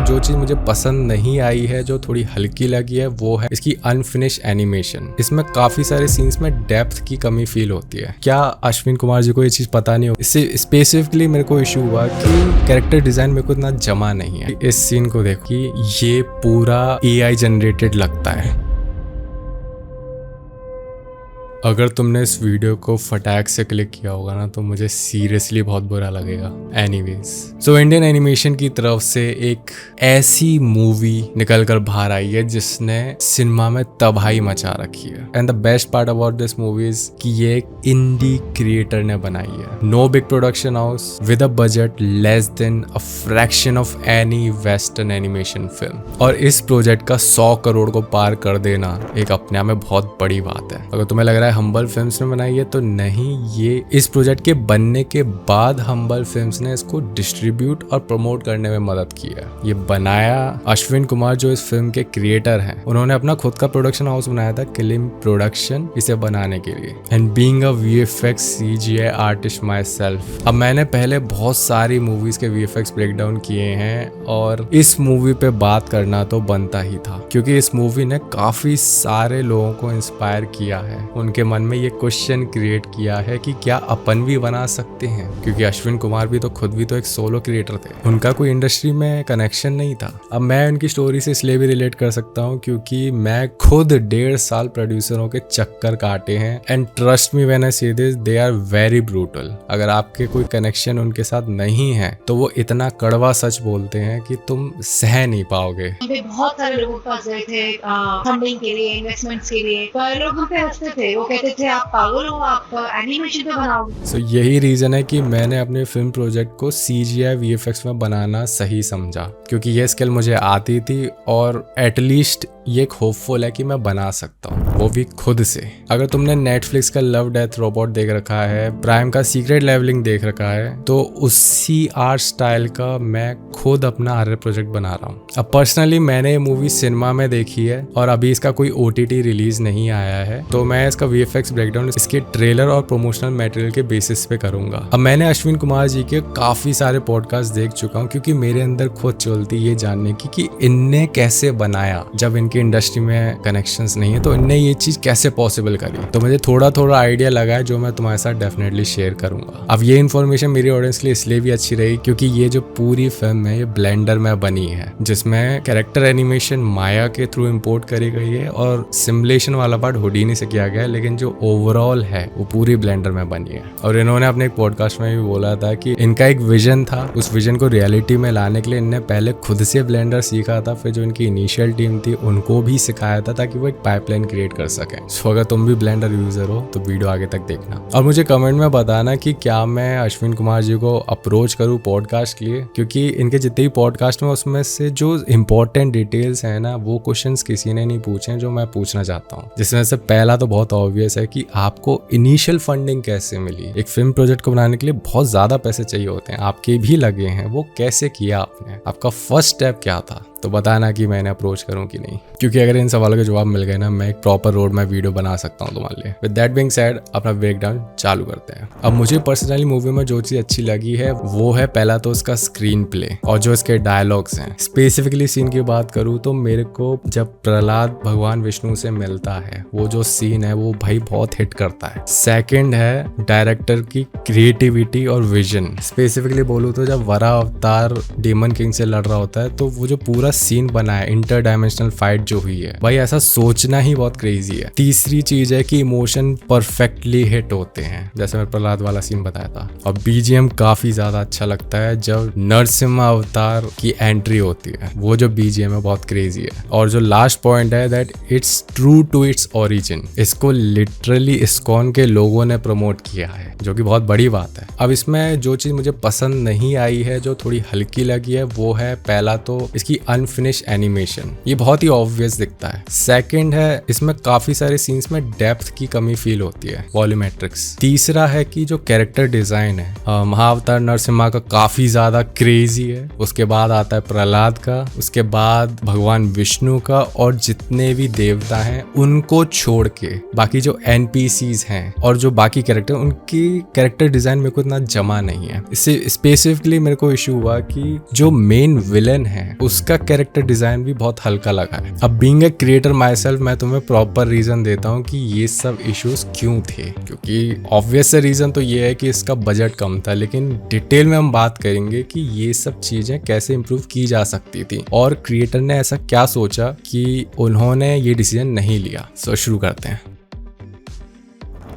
जो चीज मुझे पसंद नहीं आई है, जो थोड़ी हल्की लगी है, वो है इसकी अनफिनिश एनिमेशन। इसमें काफी सारे सीन्स में डेप्थ की कमी फील होती है। क्या अश्विन कुमार जी को ये चीज पता नहीं हो? इससे स्पेसिफिकली मेरे को इशू हुआ कि कैरेक्टर डिजाइन मेरे को इतना जमा नहीं है। इस सीन को देखो कि ये पूरा AI जनरेटेड लगता है। अगर तुमने इस वीडियो को फटाक से क्लिक किया होगा ना, तो मुझे सीरियसली बहुत बुरा लगेगा। एनीवेज, सो इंडियन एनिमेशन की तरफ से एक ऐसी मूवी निकल कर बाहर आई है जिसने सिनेमा में तबाही मचा रखी है। And the best part about this movie is कि ये एक इंडी क्रिएटर ने बनाई है। No big production house, with a budget less than a fraction of any western animation film. और इस प्रोजेक्ट का 100 करोड़ को पार कर देना एक अपने आप में बहुत बड़ी बात है। अगर तुम्हें लग रहा है हम्बल फिल्म्स ने बनाई है, तो नहीं, ये इस प्रोजेक्ट के बनने के बाद हम्बल फिल्म्स ने इसको डिस्ट्रीब्यूट और प्रमोट करने में मदद की है। ये बनाया अश्विन कुमार, जो इस फिल्म के क्रिएटर हैं। उन्होंने अपना खुद का प्रोडक्शन हाउस बनाया था, किलिम प्रोडक्शन, इसे बनाने के लिए। And being a VFX CGI artist my self, अब मैंने पहले बहुत सारी मूवीज के VFX ब्रेकडाउन किए हैं, और इस मूवी पे बात करना तो बनता ही था, क्योंकि इस मूवी ने काफी सारे लोगों को इंस्पायर किया है। उनके मन में ये क्वेश्चन क्रिएट किया है कि क्या अपन भी बना सकते हैं, क्योंकि अश्विन कुमार भी तो खुद भी तो एक सोलो क्रिएटर थे। उनका कोई इंडस्ट्री में कनेक्शन नहीं था। अब मैं उनकी स्टोरी से इसलिए भी रिलेट कर सकता हूँ क्योंकि मैं खुद 1.5 साल प्रोड्यूसरों के चक्कर काटे हैं। And trust me when I say this, they are very brutal. अगर आपके कोई कनेक्शन उनके साथ नहीं है तो वो इतना कड़वा सच बोलते हैं कि तुम सह नहीं पाओगे। बहुत सारे लोग फंस गए थे फंडिंग के लिए, इन्वेस्टमेंट्स के लिए, पर लोग उन पे हंसते थे। वो कहते थे आप पागल हो, आप एनिमेशन पे बनाओगे। सो यही रीजन है कि मैंने अपने फिल्म प्रोजेक्ट को CGI VFX में बनाना सही समझा, क्योंकि ये स्किल मुझे आती थी और एटलीस्ट ये एक होपफुल है कि मैं बना सकता हूँ, वो भी खुद से। अगर तुमने नेटफ्लिक्स का लव डेथ रोबोट देख रखा है, प्राइम का सीक्रेट लेवलिंग देख रखा है, तो उसी आर्ट स्टाइल का मैं खुद अपना आर्ट प्रोजेक्ट बना रहा हूँ। अब पर्सनली मैंने ये मूवी सिनेमा में देखी है और अभी इसका कोई OTT रिलीज नहीं आया है, तो मैं इसका VFX ब्रेकडाउन इसके ट्रेलर और प्रमोशनल मटेरियल के बेसिस पे करूंगा। अब मैंने अश्विन कुमार जी के काफी सारे पॉडकास्ट देख चुका हूँ, क्योंकि मेरे अंदर खुद चलती ये जानने की कि इनने कैसे बनाया। जब इनकी इंडस्ट्री में कनेक्शंस नहीं है तो इनने ये चीज कैसे पॉसिबल करी, तो मुझे थोड़ा थोड़ा आइडिया लगा है, जो मैं तुम्हारे साथ डेफिनेटली शेयर करूंगा। अब ये इन्फॉर्मेशन मेरी ऑडियंस के लिए इसलिए भी अच्छी रही क्योंकि ये जो पूरी फिल्म है ये ब्लेंडर में बनी है, जिसमें कैरेक्टर एनिमेशन माया के थ्रू इम्पोर्ट करी गई है और सिमुलेशन वाला पार्ट हुडीनी से किया गया है, लेकिन जो ओवरऑल है वो पूरी ब्लेंडर में बनी है। और इन्होंने अपने एक पॉडकास्ट में भी बोला था कि इनका एक विजन था, उस विजन को रियलिटी में लाने के लिए इनने पहले खुद से ब्लेंडर सीखा था, फिर जो इनकी इनिशियल टीम थी उनको भी सिखाया था ताकि वो एक पाइपलाइन क्रिएट कर सके। सो अगर तुम भी ब्लेंडर यूजर हो तो वीडियो आगे तक देखना और मुझे कमेंट में बताना कि क्या मैं अश्विन कुमार जी को अप्रोच करूँ पॉडकास्ट के लिए, क्योंकि इनके जितने भी पॉडकास्ट में उसमें से जो इंपॉर्टेंट डिटेल्स है ना, वो क्वेश्चंस किसी ने नहीं पूछे जो मैं पूछना चाहता हूँ। जिसमें से पहला तो बहुत ऑब्वियस है कि आपको इनिशियल फंडिंग कैसे मिली। एक फिल्म प्रोजेक्ट को बनाने के लिए बहुत ज्यादा पैसे चाहिए होते हैं, आपके भी लगे हैं, वो कैसे किया आपने, आपका फर्स्ट स्टेप क्या था। तो बताना कि मैंने अप्रोच करूं कि नहीं, क्योंकि अगर इन सवालों के जवाब मिल गए ना, मैं एक प्रॉपर रोड मैप वीडियो बना सकता हूं तुम्हारे लिए। विद दैट बीइंग सेड, अपना ब्रेकडाउन चालू करते हैं। अब मुझे पर्सनली मूवी में जो चीज अच्छी लगी है वो है पहला तो उसका स्क्रीन प्ले और जो इसके डायलॉग्स हैं। स्पेसिफिकली सीन की बात करूँ तो मेरे को जब प्रहलाद भगवान विष्णु से मिलता है, वो जो सीन है वो भाई बहुत हिट करता है। सेकेंड है डायरेक्टर की क्रिएटिविटी और विजन। स्पेसिफिकली बोलूँ तो जब वरा अवतार डेमन किंग से लड़ रहा होता है, तो वो जो पूरा सीन बना है, इंटर डायमेंशनल फाइट जो हुई है, भाई ऐसा सोचना ही बहुत क्रेजी है। तीसरी चीज है कि इमोशन परफेक्टली हिट होते हैं, जैसे मैं प्रहलाद वाला सीन बताया था। और BGM काफी ज्यादा अच्छा लगता है जब नरसिम्हा अवतार की एंट्री होती है, वो जो BGM है बहुत क्रेजी है। और जो लास्ट पॉइंट है that it's true to its origin, इसको लिटरली इस्कॉन के लोगों ने प्रमोट किया है, जो कि बहुत बड़ी बात है। अब इसमें जो चीज मुझे पसंद नहीं आई है, जो थोड़ी हल्की लगी है, वो है पहला तो इसकी अनफिनिश एनिमेशन, ये बहुत ही ऑब्वियस दिखता है। सेकंड है इसमें काफी सारे सीन्स में डेप्थ की कमी फील होती है, वॉल्यूमेट्रिक्स। तीसरा है कि जो कैरेक्टर डिजाइन है महाअवतार नरसिम्हा का काफी ज्यादा क्रेजी है। उसके बाद आता है प्रहलाद का, उसके बाद भगवान विष्णु का, और जितने भी देवता हैं उनको छोड़ के बाकी जो एनपीसीज हैं और जो बाकी कैरेक्टर, उनकी कैरेक्टर डिजाइन मेरे को इतना जमा नहीं है। इससे स्पेसिफिकली मेरे को इशू हुआ कि जो मेन विलन है उसका कैरेक्टर डिजाइन भी बहुत हल्का लगा है। अब being a creator my self मैं तुम्हें प्रॉपर रीजन देता हूँ कि ये सब इश्यूज क्यों थे, क्योंकि ऑब्वियस रीजन तो ये है कि इसका बजट कम था, लेकिन डिटेल में हम बात करेंगे कि ये सब चीजें कैसे इंप्रूव की जा सकती थी और क्रिएटर ने ऐसा क्या सोचा कि उन्होंने ये डिसीजन नहीं लिया। सो शुरू करते हैं।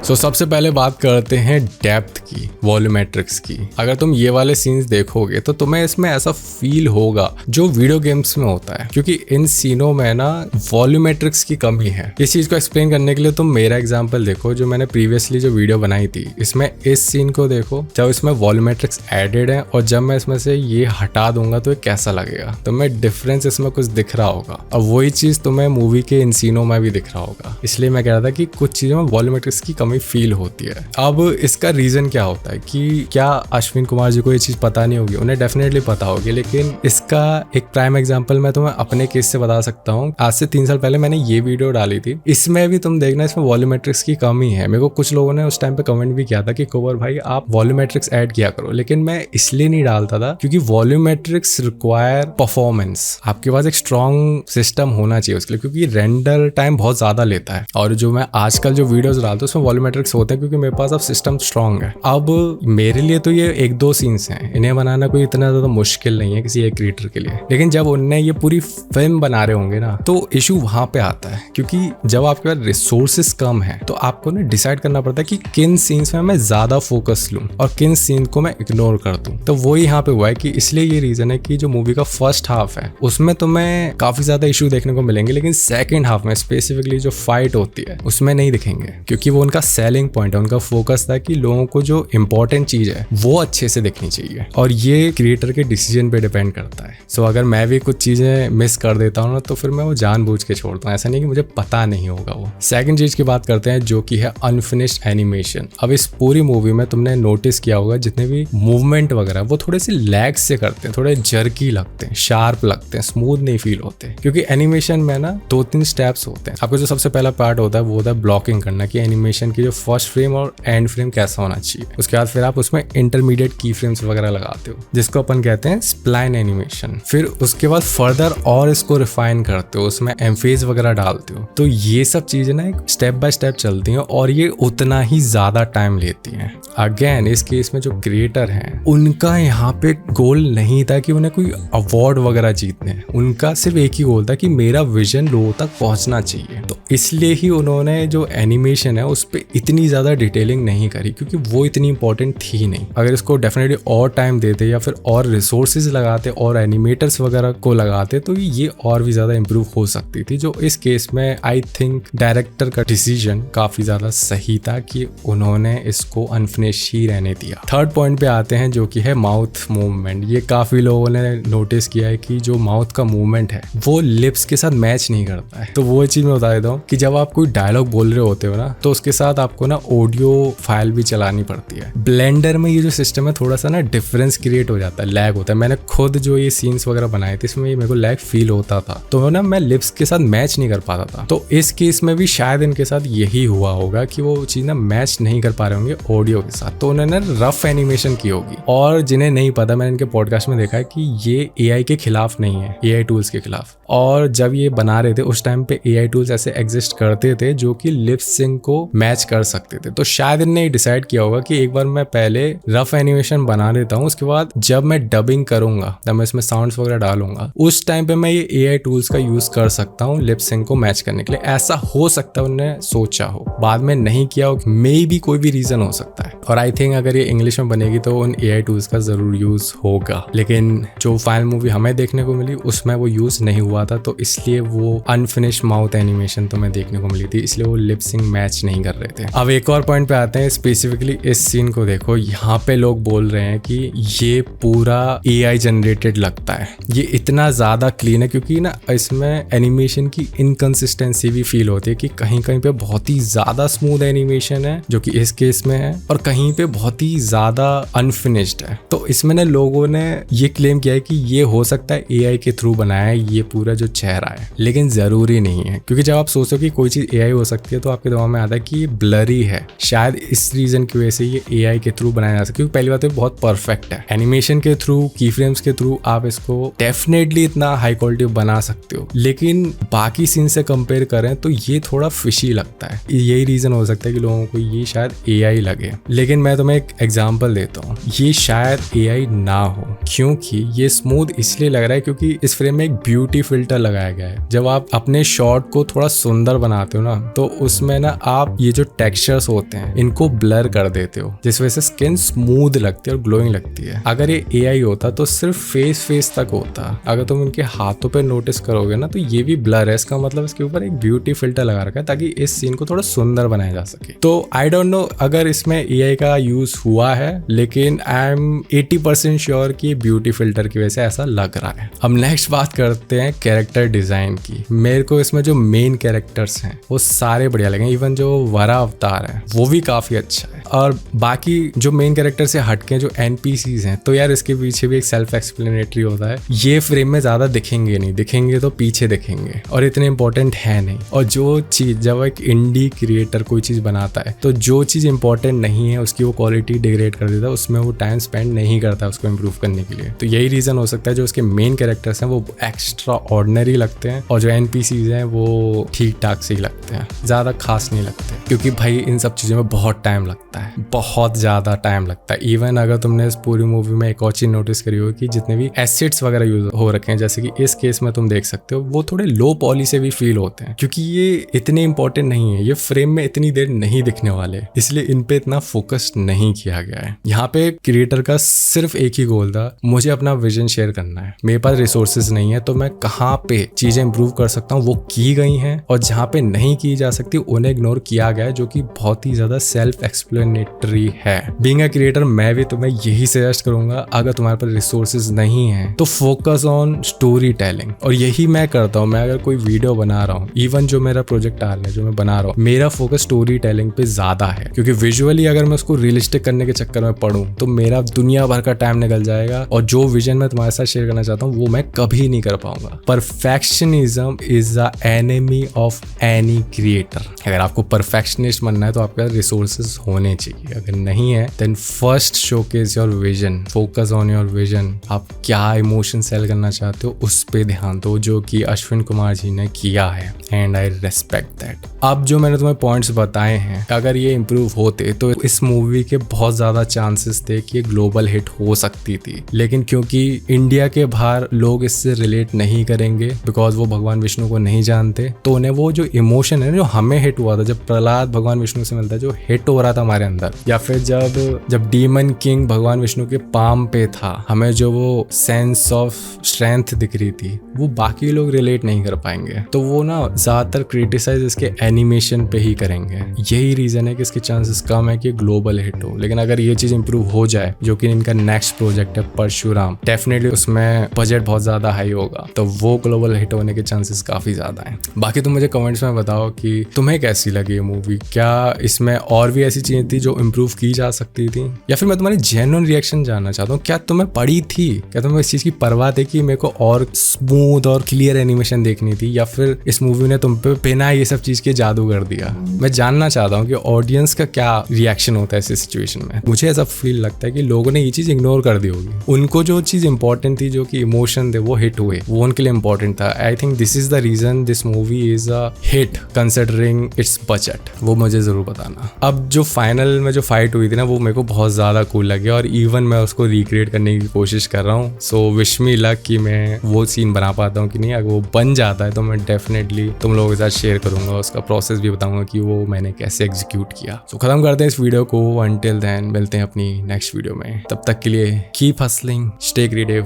सबसे पहले बात करते हैं डेप्थ की, वॉल्यूमेट्रिक्स की। अगर तुम ये वाले सीन्स देखोगे तो तुम्हें इसमें ऐसा फील होगा जो वीडियो गेम्स में होता है, क्योंकि इन सीनों में ना वॉल्यूमेट्रिक्स की कमी है। इस चीज को एक्सप्लेन करने के लिए तुम मेरा एग्जांपल देखो जो मैंने प्रीवियसली जो वीडियो बनाई थी। इसमें इस सीन को देखो, जब इसमें वॉल्यूमेट्रिक्स एडेड है और जब मैं इसमें से ये हटा दूंगा तो ये कैसा लगेगा। तुम्हें डिफरेंस इसमें कुछ दिख रहा होगा। अब वही चीज तुम्हें मूवी के इन सीनों में भी दिख रहा होगा। इसलिए मैं कह रहा था कि कुछ चीजों में वॉल्यूमेट्रिक्स की कमी फील होती है। अब इसका रीजन क्या होता है कि क्या अश्विन कुमार जी को ये चीज पता नहीं होगी? उन्हें डेफिनेटली पता होगी, लेकिन इसका एक प्राइम एग्जांपल मैं तुम्हें अपने केस से बता सकता हूँ। आज से 3 साल पहले मैंने ये वीडियो डाली थी, इसमें भी तुम देखना इसमें वॉल्यूमेट्रिक्स की कमी है। मेरे को कुछ लोगों ने उस टाइम पे कमेंट भी किया था कि कुंवर भाई आप वॉल्यूमेट्रिक्स ऐड किया करो, लेकिन मैं इसलिए नहीं डालता था क्योंकि वॉल्यूमेट्रिक्स रिक्वायर परफॉर्मेंस। आपके पास एक स्ट्रॉन्ग सिस्टम होना चाहिए उसके लिए, क्योंकि रेंडर टाइम बहुत ज्यादा लेता है। और जो मैं आजकल जो वीडियोस डालता हूँ उसमें वॉल्यूमेट्रिक्स होते हैं क्योंकि मेरे पास अब सिस्टम स्ट्रॉन्ग है। अब मेरे लिए तो ये 1-2 सीन्स हैं, इन्हें बनाना कोई इतना ज्यादा मुश्किल नहीं है किसी एक क्रिएटर के लिए। लेकिन जब उनने ये पूरी फिल्म बना रहे होंगे ना, तो इशू वहां पे आता है, क्योंकि जब आपके पास रिसोर्सेस कम है तो आपको ना डिसाइड करना पड़ता है कि किन सीन्स में मैं ज्यादा फोकस लूं और किन सीन को मैं इग्नोर कर दूं। तो वही यहाँ पे हुआ है कि इसलिए ये रीजन है कि जो मूवी का फर्स्ट हाफ है उसमें तुम्हें काफी ज्यादा इशू देखने को मिलेंगे, लेकिन सेकेंड हाफ में स्पेसिफिकली जो फाइट होती है उसमें नहीं दिखेंगे, क्योंकि वो उनका सेलिंग पॉइंट है। उनका फोकस था कि लोगों को जो इंपॉर्टेंट चीज है वो अच्छे से दिखनी चाहिए, और ये क्रिएटर के डिसीजन पे डिपेंड करता है। सो अगर मैं भी कुछ चीजें मिस कर देता हूँ ना, तो फिर मैं वो जानबूझ के छोड़ता हूँ, ऐसा नहीं कि मुझे पता नहीं होगा वो। सेकंड चीज की बात करते हैं जो कि है अनफिनिश्ड एनिमेशन। अब इस पूरी मूवी में तुमने नोटिस किया होगा जितने भी मूवमेंट वगैरह वो थोड़े से लैग से करते हैं, थोड़े जर्की लगते हैं, शार्प लगते हैं, स्मूथ नहीं फील होते, क्योंकि एनिमेशन में ना 2-3 स्टेप्स होते हैं। आपको जो सबसे पहला पार्ट होता है वो होता है ब्लॉकिंग करना, कि एनिमेशन की जो फर्स्ट फ्रेम और एंड फ्रेम कैसा होना चाहिए। उसके बाद फिर आप उसमें इंटरमीडिएट की फ्रेम्स वगैरह लगाते हो, जिसको अपन कहते हैं स्प्लाइन एनिमेशन। फिर उसके बाद फर्दर और इसको रिफाइन करते हो, उसमें एम्फेज वगैरह डालते हो। तो ये सब चीजें ना एक स्टेप बाय स्टेप चलती हैं और ये उतना ही ज्यादा टाइम लेती हैं। अगेन इस केस में जो क्रिएटर हैं उनका यहाँ पे गोल नहीं था कि उन्हें कोई अवार्ड वगैरह जीतने हैं, उनका सिर्फ एक ही गोल था कि मेरा विजन लोगों तक पहुंचना चाहिए। तो इसलिए ही उन्होंने जो एनिमेशन है उस पर इतनी ज्यादा डिटेलिंग नहीं करी, क्योंकि वो इतनी इंपॉर्टेंट थी नहीं। अगर इसको डेफिनेटली और टाइम देते या फिर और रिसोर्सेज लगाते और एनिमेटर्स वगैरह को लगाते तो ये और भी ज्यादा इंप्रूव हो सकती थी। जो इस केस में आई थिंक डायरेक्टर का डिसीजन काफी ज्यादा सही था कि उन्होंने इसको अनफिनिश ही रहने दिया। थर्ड पॉइंट पे आते हैं जो कि है माउथ मूवमेंट। ये काफी लोगों ने नोटिस किया है कि जो माउथ का मूवमेंट है वो लिप्स के साथ मैच नहीं करता है। तो वो चीज मैं बता देता हूँ कि जब आप कोई डायलॉग बोल रहे होते हो ना, तो उसके साथ आपको ना ऑडियो फाइल भी चलानी पड़ती है। ब्लेंडर में ये जो सिस्टम है थोड़ा सा ना डिफरेंस क्रिएट हो जाता है, लैग होता है। मैंने खुद जो ये सीन्स वगैरह बनाए थे इसमें मेरे को लैग फील होता था, तो ना मैं लिप्स के साथ मैच नहीं कर पाता था। तो इस केस में भी शायद इनके साथ यही हुआ होगा कि वो चीज ना मैच नहीं कर पा रहे होंगे ऑडियो के साथ, तो उन्होंने रफ एनिमेशन की होगी। और जिन्हें नहीं पता, मैंने इनके पॉडकास्ट में देखा है कि ये एआई के खिलाफ नहीं है, एआई टूल्स के खिलाफ। और जब ये बना रहे थे उस टाइम पे एआई टूल्स ऐसे एग्जिस्ट करते थे जो कि लिप सिंक को मैच कर सकते थे। तो शायद इन्होंने डिसाइड किया होगा कि एक बार मैं पहले रफ एनिमेशन बना लेता हूँ, उसके बाद जब मैं डबिंग करूंगा, जब मैं इसमें साउंड्स वगैरह डालूंगा, उस टाइम पे मैं ये एआई टूल्स का यूज कर सकता हूँ लिप सिंक को मैच करने के लिए। ऐसा हो सकता है उन्होंने सोचा हो, बाद में नहीं किया हो, मे भी कोई भी रीजन हो सकता है। और आई थिंक अगर ये इंग्लिश में बनेगी तो उन एआई टूल्स का जरूर यूज होगा, लेकिन जो फाइनल मूवी हमें देखने को मिली उसमें वो यूज नहीं हुआ था, तो इसलिए वो अनफिनिश्ड माउथ एनिमेशन तो मैं देखने को मिली थी, इसलिए वो लिप सिंक मैच नहीं कर रहे थे। अब एक और पॉइंट पे आते हैं, स्पेसिफिकली इस सीन को देखो, यहाँ पे लोग बोल रहे हैं कि ये पूरा AI जनरेटेड लगता है। ये इतना ज़्यादा क्लीन है क्योंकि ना इसमें एनिमेशन की इनकंसिस्टेंसी भी फील होती है कि कहीं कहीं पे बहुत ही ज़्यादा स्मूथ एनिमेशन है जो कि इस केस में है, और कहीं पे बहुत ही ज़्यादा अनफिनिश्ड है। तो इसमें ना लोगों ने ये क्लेम किया है कि ये हो सकता है AI के थ्रू बनाया है ये पूरा जो चेहरा है, लेकिन ज़रूरी नहीं है। क्योंकि जब आप सोचो कि कोई चीज़ AI हो सकती है तो आपके दिमाग में आता है कि ये ब्लरी है, शायद इस रीज़न की वजह से ये AI के थ्रू बनाया जा सकता है। क्योंकि पहली बात है बहुत परफेक्ट है, एनिमेशन के थ्रू, की फ्रेम्स के थ्रू आप इसको डेफिनेटली इतना हाई क्वालिटी बना सकते हो, लेकिन बाकी सीन से कंपेयर करें तो ये थोड़ा फिशी लगता है। यही रीज़न हो सकता है कि लोगों को ये शायद AI लगे। लेकिन मैं तुम्हें एक एग्जांपल देता हूँ, ये शायद AI ना हो, क्योंकि ये स्मूथ इसलिए लग रहा है क्योंकि इस फ्रेम में एक ब्यूटी फिल्टर लगाया गया है। जब आप अपने शॉट को थोड़ा सुंदर बनाते हो ना, तो उसमें ना आप ये जो टेक्सचर्स होते हैं इनको ब्लर कर देते हो, जिस वजह से स्किन स्मूथ लगती है और ग्लोइंग लगती है। अगर ये AI होता तो सिर्फ फेस तक होता। अगर तुम इनके हाथों पे नोटिस करोगे ना तो ये भी ब्लर है, इसका मतलब इसके ऊपर एक ब्यूटी फिल्टर लगा रखा है ताकि इस सीन को थोड़ा सुंदर बनाया जा सके। तो आई डोंट नो अगर इसमें AI का यूज हुआ है, लेकिन आई एम 80% श्योर कि ब्यूटी फिल्टर की वजह से ऐसा लग रहा है। अब नेक्स्ट बात करते हैं कैरेक्टर डिजाइन की। मेरे को इसमें जो मेन कैरेक्टर्स हैं वो सारे बढ़िया लगे, इवन जो वरा अवतार है वो भी काफी अच्छा है, और बाकी जो मेन कैरेक्टर से हटके जो NPCs हैं तो यार इसके पीछे भी एक सेल्फ एक्सप्लेनेटरी होता है। ये फ्रेम में ज्यादा दिखेंगे नहीं, दिखेंगे तो पीछे दिखेंगे और इतने इंपॉर्टेंट है नहीं। और जो चीज जब एक इंडी क्रिएटर कोई चीज बनाता है तो जो चीज इंपॉर्टेंट नहीं है उसकी वो क्वालिटी डिग्रेड कर देता है, उसमें वो टाइम स्पेंड नहीं करता उसको इम्प्रूव करने के लिए। तो यही रीजन हो सकता है जो उसके मेन कैरेक्टर्स हैं वो एक्स्ट्रा ऑर्डिनरी लगते हैं और जो NPCs हैं वो ठीक ठाक से ही लगते हैं, ज्यादा खास नहीं लगते। क्योंकि भाई इन सब चीजों में बहुत टाइम लगता है, बहुत ज्यादा टाइम लगता है। इवन अगर तुमने इस पूरी मूवी में एक और चीज नोटिस करी हो कि जितने भी एसिड्स वगैरह यूज हो रखे हैं, जैसे कि इस केस में तुम देख सकते हो, वो थोड़े लो पॉली से भी फील होते हैं क्योंकि ये इतने इंपॉर्टेंट नहीं है, ये फ्रेम में इतनी देर नहीं दिखने वाले, इसलिए इन पे इतना फोकस नहीं किया गया है। यहाँ पे क्रिएटर का सिर्फ एक ही गोल था, मुझे अपना विजन शेयर करना है, मेरे पास रिसोर्सेज नहीं है तो मैं कहाँ पे चीजें इंप्रूव कर सकता हूँ वो की गई हैं, और जहाँ पे नहीं की जा सकती उन्हें इग्नोर किया गया है, जो कि बहुत ही ज्यादा सेल्फ एक्सप्लेनेटरी है। बीइंग अ क्रिएटर मैं भी तुम्हें यही सजेस्ट करूंगा, अगर तुम्हारे पास रिसोर्सेज नहीं है तो फोकस ऑन स्टोरी टेलिंग, और यही मैं करता हूँ। मैं अगर कोई वीडियो बना रहा हूँ, इवन जो मेरा प्रोजेक्ट आ रहा है जो मैं बना रहा हूँ, मेरा फोकस स्टोरी टेलिंग पे ज्यादा है, क्योंकि विजुअली अगर मैं उसको रियलिस्टिक करने के चक्कर में पढ़ूं तो मेरा दुनिया भर का टाइम निकल जाएगा, और जो विजन मैं तुम्हारे साथ शेयर करना चाहता हूँ वो मैं कभी नहीं कर पाऊंगा। Perfectionism is the enemy of any creator. अगर आपको परफेक्शनिस्ट बनना है तो आपके पास रिसोर्सेज होने चाहिए, अगर नहीं है then first showcase your vision, focus on your vision. आप क्या इमोशन सेल करना चाहते हो उस पे ध्यान दो, जो कि अश्विन कुमार जी ने किया है, एंड आई रेस्पेक्ट दैट। अब जो मैंने तुम्हें पॉइंट्स बताए हैं, अगर ये इंप्रूव होते तो इस मूवी के बहुत ज्यादा चांसेस थे कि ये ग्लोबल हिट हो सकती थी, लेकिन क्योंकि इंडिया के बाहर लोग इससे रिलेट नहीं करेंगे बिकॉज वो भगवान विष्णु को नहीं जानते, तो उन्हें वो जो इमोशन है जो हमें हिट हुआ था जब प्रहलाद भगवान विष्णु से मिलता है, जो हिट हो रहा था हमारे अंदर, या फिर जब डीमन किंग भगवान विष्णु के पाम पे था, हमें जो वो सेंस ऑफ स्ट्रेंथ दिख रही थी, वो बाकी लोग रिलेट नहीं कर पाएंगे। तो वो ना ज्यादातर क्रिटिसाइज इसके एनिमेशन पे ही करेंगे। यही रीजन है कि इसके चांसेस कम है कि ग्लोबल हिट हो। लेकिन अगर ये चीज इंप्रूव हो जाए, जो कि इनका नेक्स्ट प्रोजेक्ट है परशुराम, डेफिनेटली उसमें बजट बहुत ज्यादा हाई होगा, तो वो ग्लोबल हिट होने के चांसेस काफी ज्यादा हैं। बाकी तुम मुझे कमेंट्स में बताओ कि तुम्हें कैसी लगी ये मूवी, क्या इसमें और भी ऐसी चीजें थी जो इंप्रूव की जा सकती थी, या फिर मैं तुम्हारी जेन्युइन रिएक्शन जानना चाहता हूँ, क्या तुम्हें पड़ी थी, क्या तुम्हें इस चीज की परवाह थी कि मेरे को और स्मूथ और क्लियर एनिमेशन देखनी थी, या फिर इस मूवी ने तुम पे बिना ये सब चीज के जादू कर दिया। मैं जानना चाहता हूँ कि ऑडियंस का क्या रिएक्शन होता है इस सिचुएशन में। मुझे ऐसा फील लगता है कि लोगों ने ये चीज इग्नोर कर दी होगी, उनको जो चीज इंपॉर्टेंट थी, जो कि इमोशन थे वो हिट हुए, वो उनके लिए इंपॉर्टेंट था। I think this is the reason this movie is a hit considering its budget. वो मुझे जरूर बताना। अब जो फाइनल में जो फाइट हुई थी ना, वो मेरे को बहुत ज्यादा कूल लगी और इवन मैं उसको रिक्रिएट करने की कोशिश कर रहा हूँ। सो विश मी लक कि मैं वो सीन बना पाता हूँ कि नहीं। अगर वो बन जाता है तो मैं डेफिनेटली तुम लोगों के साथ शेयर करूंगा, उसका प्रोसेस भी बताऊंगा कि वो मैंने कैसे एग्जीक्यूट किया। तो खत्म करते हैं इस वीडियो को। अंटिल देन मिलते हैं अपनी नेक्स्ट वीडियो में, तब तक के लिए keep hustling, stay creative,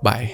bye.